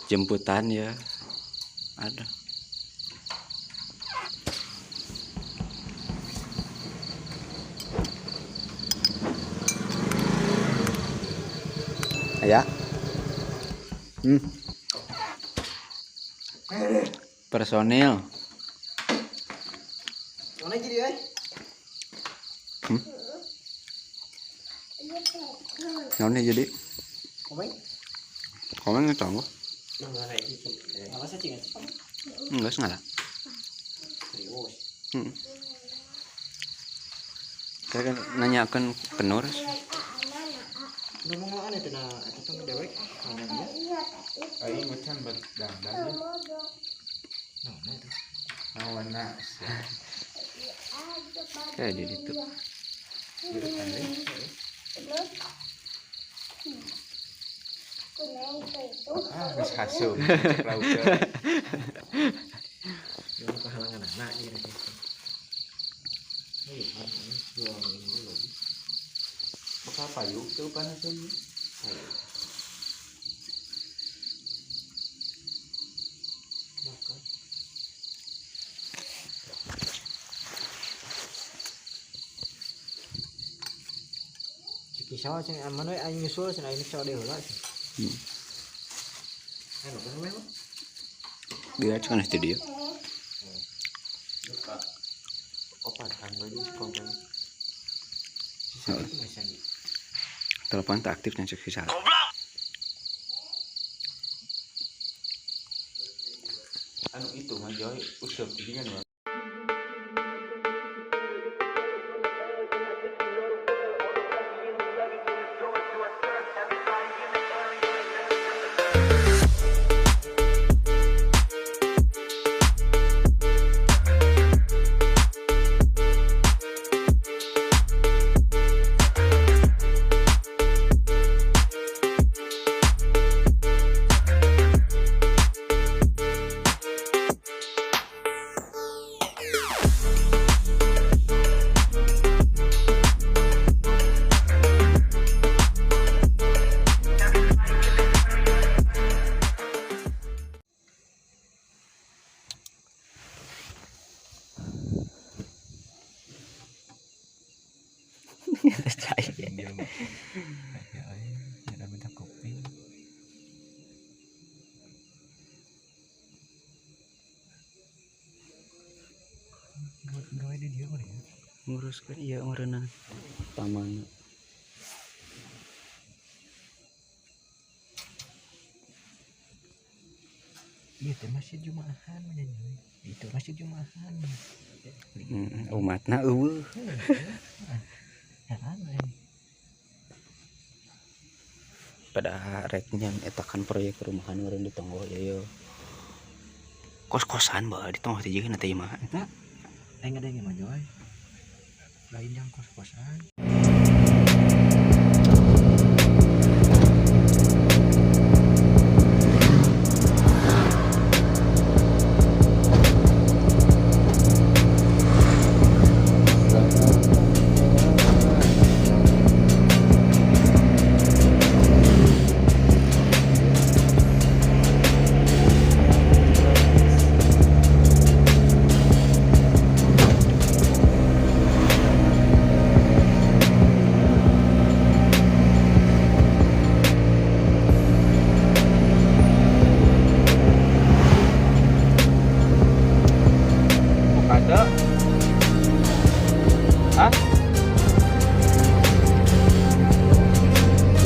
jemputan ya ada. Ya. Personil. Mana jadi ay? Ini jadi. Komen nggak tahu? Apa sih cing? Enggak sengaja. Serius. Saya kan nanyakan penurus. Ngomong aneh tuh nah, itu tuh dewek mana dia? Aing macam berdandan. Nah, itu. Awana. Kayak di situ. Geus hasum. Laukeun. Dia kehalangan anak gitu. Dua minggu lagi. Bakal payu teu panas lagi. Makan. Kisah cing aman we aing nyusul cenah ini sok deh heula. Anu kan we mah. Dia cuma studio. Opatan lagi korban. Sisa itu masih di. Telepon tak aktif dan cek sisa. Anu itu mah Joy useup jadi kan. Gawe di dia mah ya. Nguruskan iya ngaranna taman. Itu masjid Jumaahan menyanyi. Itu masjid Jumaahan. Umatna eueuh. Heran we. Pada rek nyang etakan proyek perumahan urang di tonggo ya. Kos-kosan bae di tonggo teh jeung teh mah. Eta aing ada yang mah Joy. Lain yang kos-kosan.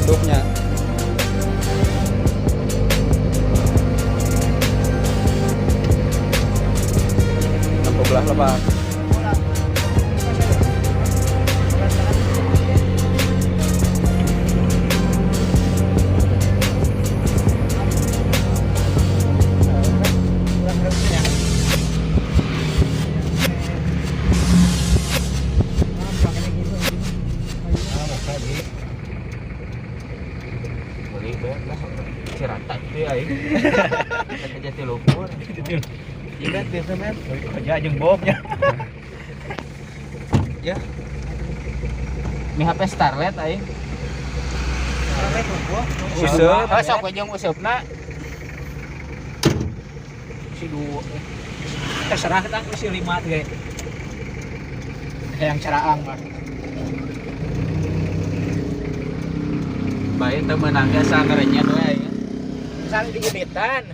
Tutupnya. Lampu belah lepas. Cirata itu ya aing. Kita jati lumpur. Iya kan biasa men. Kerja jeung bobnya. Ya. Ini HP Starlet aing. Sampai ke gua. Useup, sok jeung useupna. si 2. Terserah kita si 5 ge. Yang caraang mah. Baik temenangnya sangernya doa ya. Misalnya di genitan.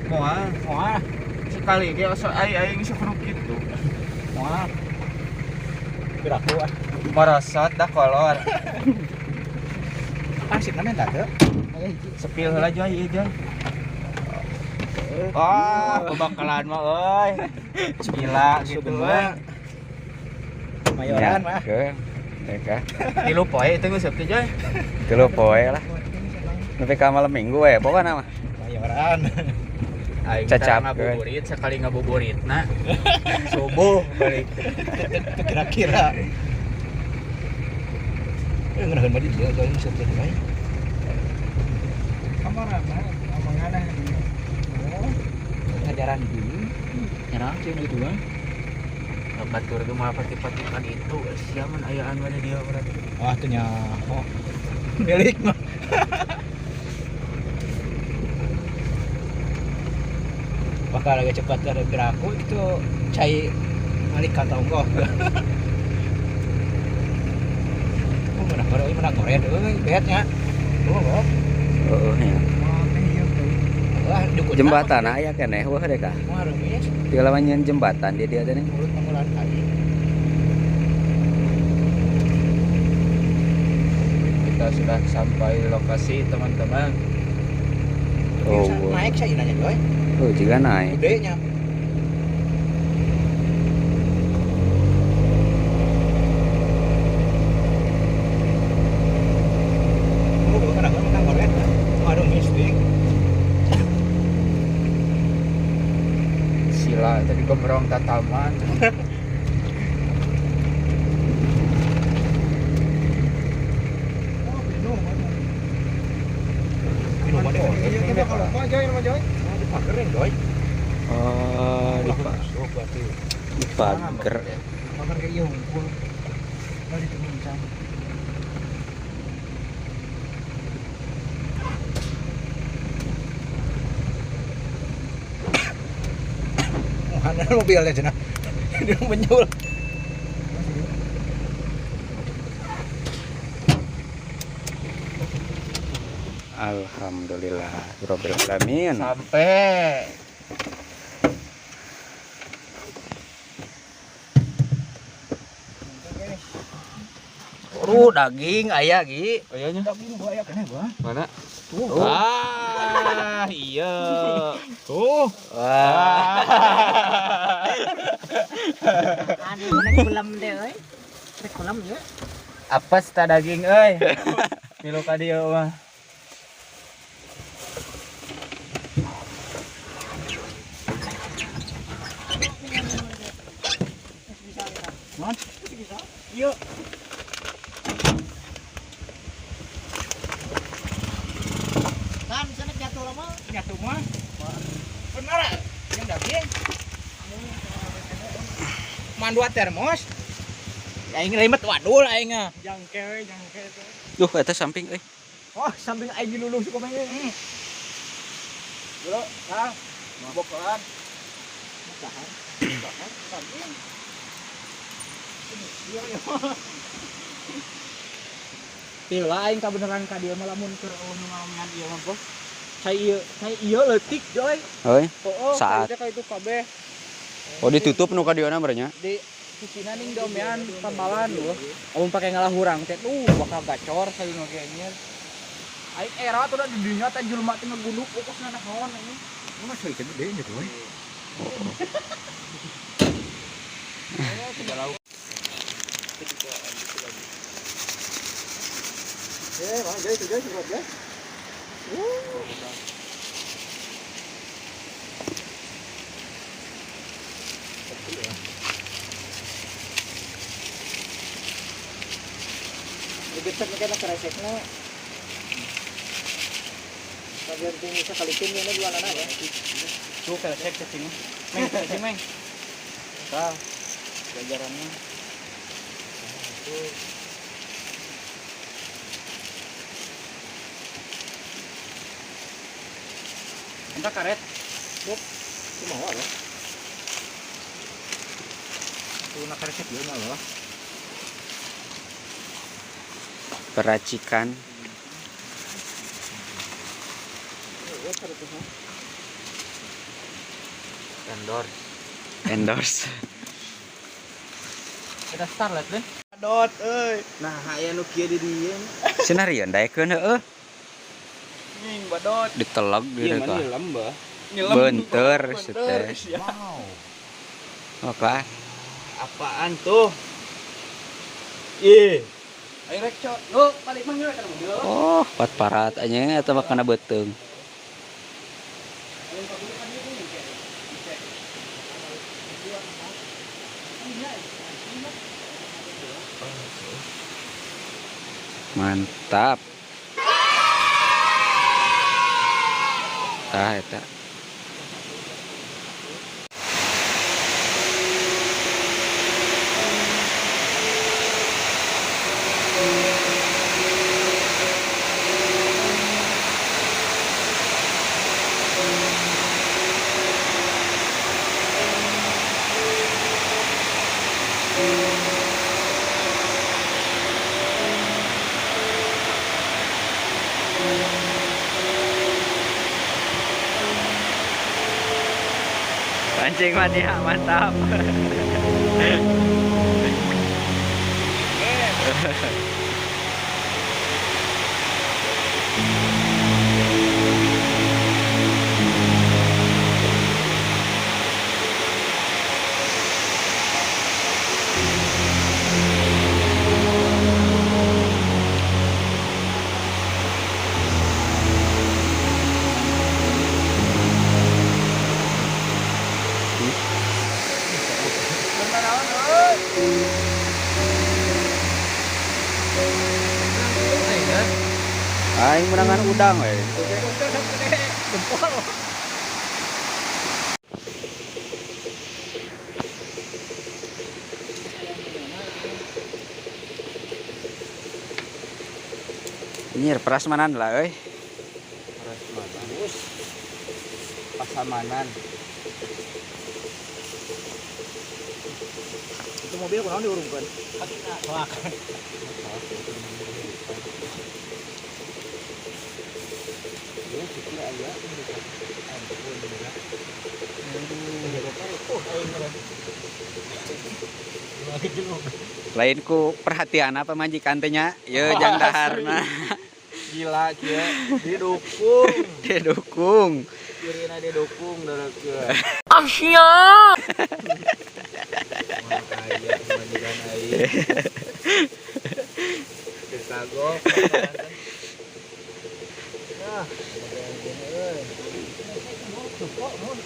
Moal. Sekali ge asa aing sakuruk kitu. Moal. Biraku ah. Marasat dah kolor. Asik namanya tante. Sepil heula joy ieu joy. Pembakalan mah euy. Gila gitu mah. Mayoran mah. Teka. 3 poe itu geus teh joy. 3 poe lah. Nepi ka malam minggu we pokona mah. Mayoran. Aing Cacap ngabuburit sekali ngabuburitna. Subuh balik. Kira-kira. Ngeunaheun mah di dieu joy geus teh bae. Kamar mah omonganna. Ngajaran dulu. Nyerang cing itu bang. Batur ge mah pati-patikan itu siaman ayaan mana dia berarti. Wah teu nya. Milik mah. Bakal agak cepat ada geraku itu cai balik kata enggak. Oh mana korea euy betnya. Oh. Ya. Wah dukun. Jembatan aya keneh wah deh kah. Wah remis. Dia lawan nyeun jembatan dia teh. Mulut pengulan kali. Kita sudah sampai lokasi teman-teman. Oh, naik saya nanya doy. Oh, juga naik. Gedenya. Oh, kadang-kadang makan korek. Aduh, mistik. Sila tadi gembrong tataman. Minum ada. Kita kalau apa Joy? Dipagerin Joy. Oh, di pager. Pager kayak iya hungkul. Dari kemuncang. Mana mobilnya cenah. Dia menyul. Alhamdulillah rabbil alamin. Sampai. Daging aya Gi. Ayahnya Daging gua aya keneh gua. mana? Tuh. Wah, iya. Tuh. Wah. Anu mana kulam deh euy. Rek kulam ya. Apes ta daging euy. Milu ka dieu mah. Man. Iya. Kan sana jatuh lama. Nyatu mah. Benar yang daging. Man 2 termos. Aing limet wadul aing ah. Jangke teh. Duh, eta samping euy. Oh, samping aing lulus kok mah. Dulu, ah. Bokolan. Tahan. Samping. Iya. Tila aing kabeneran ka dieu mah lamun keur nu ngalaman ieu mah bos. Cai ieu leutik joy. Euy. Oh, Saat. ka itu kabeh. Oh, ditutup nu ka dieu na bernya. Di sisina ning domean tambalan loh. Amun pake ngalah hurang teh tuh bakal gacor saya ngegengnya. Aing era tuh di dunia teh jelema teh ngegunduk pokokna naon ini. Mah seuy teh gede nya tuh. Tidak lauk. Mah jadi buat ya. Digetek kena keresekna. Bagian tinggi sekali tinggi ini jualan ya. Tuh kresek ke sini. Meng, sini meng. Sal. Jajarannya. Entah karet. Itu mau apa? Tuh nak karet dia mah lah. Peracikan. Endorse. Ada starlet deh. Dot, euy. Nah, aya nu kieu di dieu. Senarian daekeun heueuh. Nying badot. Ditelog Ieu gitu mah tah. nyeulem bah. Beunteur teh. Wow. Oh kelas. Apaan tuh? Ih. Ayo rek cok. Lu balik mah ngewe kana mobil. Oh, pat parat anjing eta mah kana beuteung. Mantap. Tah eta. Pancing mania mantap. Aing menangan udang we. Nyir prasmanan lah euy. Bagus. Pasamanan. Itu mobil kunaon diurungkeun? Lain ku perhatian apa majikan teh nya? Ye jang daharna. Gila kieu didukung. Didukung. Kirina didukung deurekeun. Asya. Aya majikan aing. Disagok.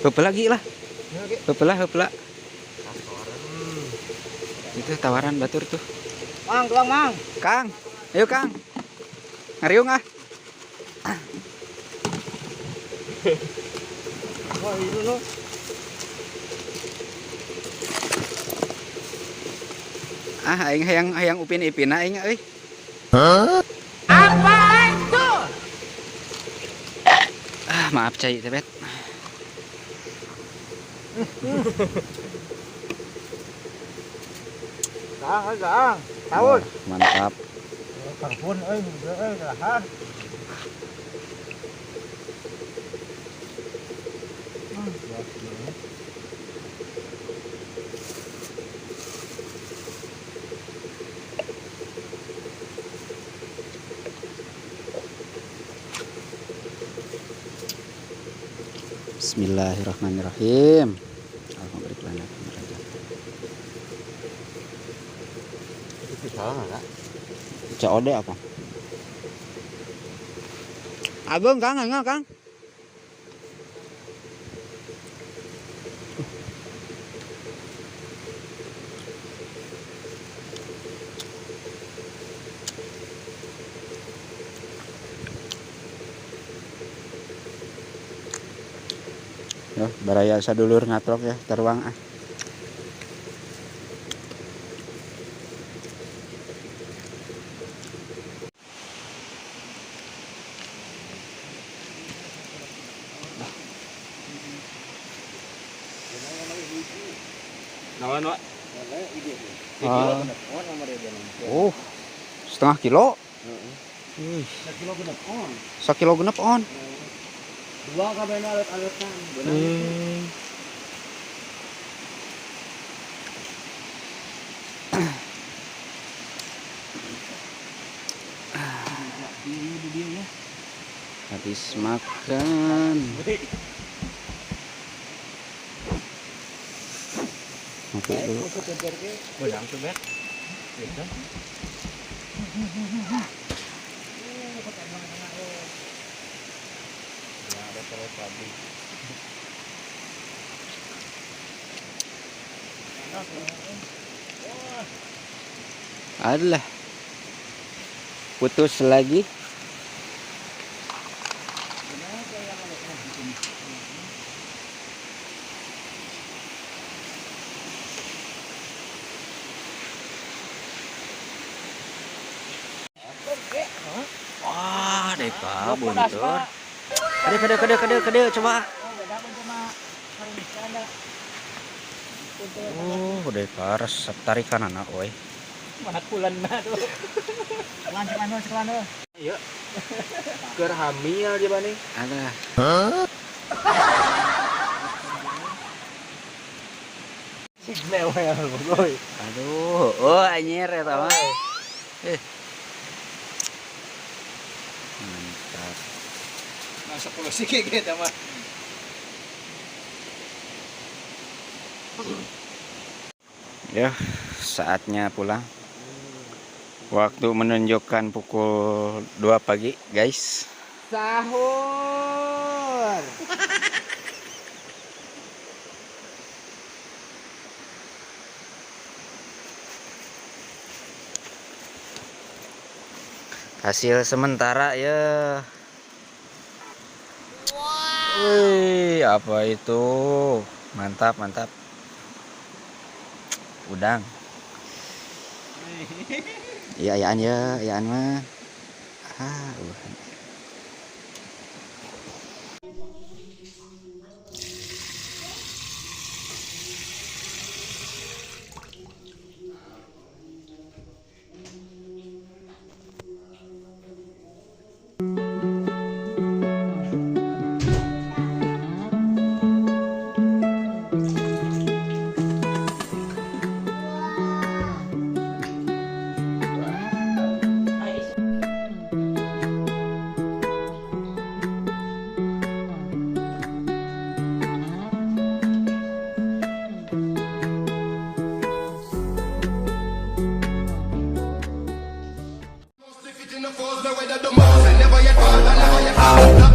Heupeula lagi lah. Heupeula. Itu tawaran batur tuh. Mang, tuang mang. Kang, ayo Kang. Ngariung ah. Wah, itu lo. Ah, aing hayang upin-ipin aing euy. Apa itu? Ah, maaf cai teh bet. Kang. Tahun. Mantap. Parpun euy, lahan. Bismillahirrahmanirrahim. Alhamdulillah. COD apa? Abang Kang, enggak Kang? Yo, baraya sadulur ngatrok ya, teruang ah. Nawan, Wak. Ah. Oh, setengah kilo. Wih, 1 kilo genep on. Dua kabehna alut-alutan. Habis makan. Oke dulu. Benang tuh, Bet. Adalah putus lagi. Wah, Deka buntur. Kade coba. Oh, Deka resep tarikan anak oi. Mana kulan na tuh. Sekelan tuh. Iya. Keur hamil dia bani. Ada. Signal ya boy. Aduh, oh anjir eta mah. Mantap. Masa pulusi kayak gitu mah. Ya, saatnya pulang. Waktu menunjukkan pukul 2 pagi, guys. Sahur. Hasil sementara ya. Wih, apa itu? Mantap. Udang. Iya, ayaan mah. Udang. In the force, no way that the most, I never yet fall, I never yet fall.